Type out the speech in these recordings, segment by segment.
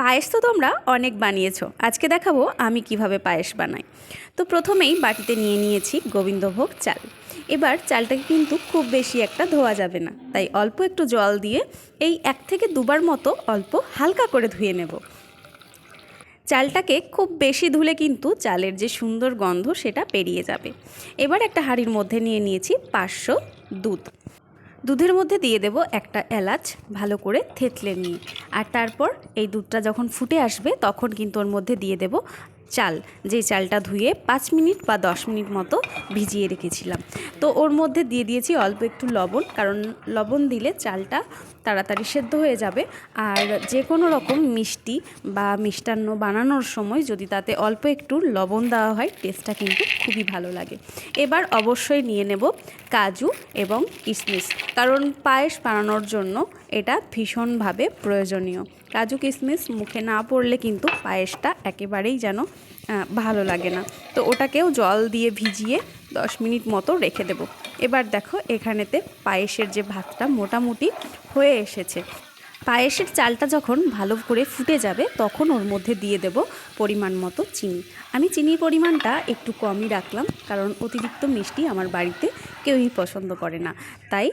পায়েস তো তোমরা অনেক বানিয়েছো, আজকে দেখাবো আমি কিভাবে পায়েস বানাই। তো প্রথমেই বাটিতে নিয়ে নিয়েছি গোবিন্দভোগ চাল। এবার চালটাকে কিন্তু খুব বেশি একটা ধোয়া যাবে না, তাই অল্প একটু জল দিয়ে এই 1 থেকে 2 বার মতো অল্প হালকা করে ধুয়ে নেব। চালটাকে খুব বেশি ধুলে কিন্তু চালের যে সুন্দর গন্ধ সেটা পেরিয়ে যাবে। এবার একটা হাঁড়ির মধ্যে নিয়ে নিয়েছি 500 দুধ। দুধের মধ্যে দিয়ে দেব একটা এলাচ ভালো করে থেতলে নিয়ে, আর তারপর এই দুধটা যখন ফুটে আসবে তখন কিন্তু ওর মধ্যে দিয়ে দেব চাল, যে চালটা ধুয়ে 5 মিনিট বা 10 মিনিট মতো ভিজিয়ে রেখেছিলাম। তো ওর মধ্যে দিয়ে দিয়েছি অল্প একটু লবণ, কারণ লবণ দিলে চালটা তাড়াতাড়ি সেদ্ধ হয়ে যাবে। আর যে কোনো রকম মিষ্টি বা মিষ্টান্ন বানানোর সময় যদি তাতে অল্প একটু লবণ দেওয়া হয়, টেস্টটা কিন্তু খুবই ভালো লাগে। এবার অবশ্যই নিয়ে নেব কাজু এবং কিশমিশ, কারণ পায়েস বানানোর জন্য এটা ভীষণভাবে প্রয়োজনীয়। কাজু কিশমিশ মুখে না পড়লে কিন্তু পায়েসটা একেবারেই যেন ভালো লাগে না। তো ওটাকেও জল দিয়ে ভিজিয়ে 10 মিনিট মতো রেখে দেব। এবার দেখো এখানেতে পায়েসের যে ভাতটা মোটামুটি হয়ে এসেছে। পায়েসের চালটা যখন ভালো করে ফুটে যাবে তখন ওর মধ্যে দিয়ে দেব পরিমাণ মতো চিনি। আমি চিনির পরিমাণটা একটু কমই রাখলাম, কারণ অতিরিক্ত মিষ্টি আমার বাড়িতে কেউই পছন্দ করে না, তাই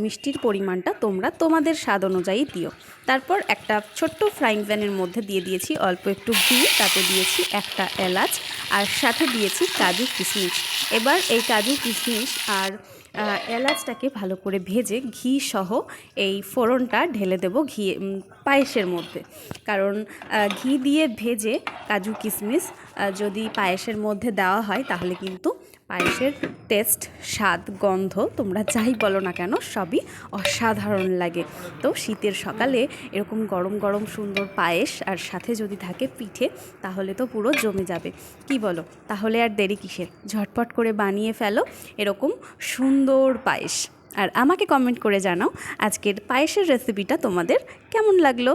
মিষ্টির পরিমাণটা তোমরা তোমাদের স্বাদ অনুযায়ী দিও। তারপর একটা ছোট্ট ফ্রাইং প্যানের মধ্যে দিয়ে দিয়েছি অল্প একটু ঘি, তাতে দিয়েছি একটা এলাচ, আর সাথে দিয়েছি কাজু কিশমিশ। এবার এই কাজু কিশমিশ আর এলাচটাকে ভালো করে ভেজে ঘি সহ এই ফোড়নটা ঢেলে দেব পায়েসের মধ্যে। কারণ ঘি দিয়ে ভেজে কাজু কিশমিশ যদি পায়েসের মধ্যে দেওয়া হয় তাহলে কিন্তু পায়েসের টেস্ট, স্বাদ, গন্ধ তোমরা যাই বলো না কেন সবই অসাধারণ লাগে। তো শীতের সকালে এরকম গরম গরম সুন্দর পায়েস আর সাথে যদি থাকে পিঠে, তাহলে তো পুরো জমে যাবে। কি বলো? তাহলে আর দেরি কিসের, ঝটপট করে বানিয়ে ফেলো এরকম সুন্দর পায়েস। আর আমাকে কমেন্ট করে জানাও আজকের পায়েসের রেসিপিটা তোমাদের কেমন লাগলো।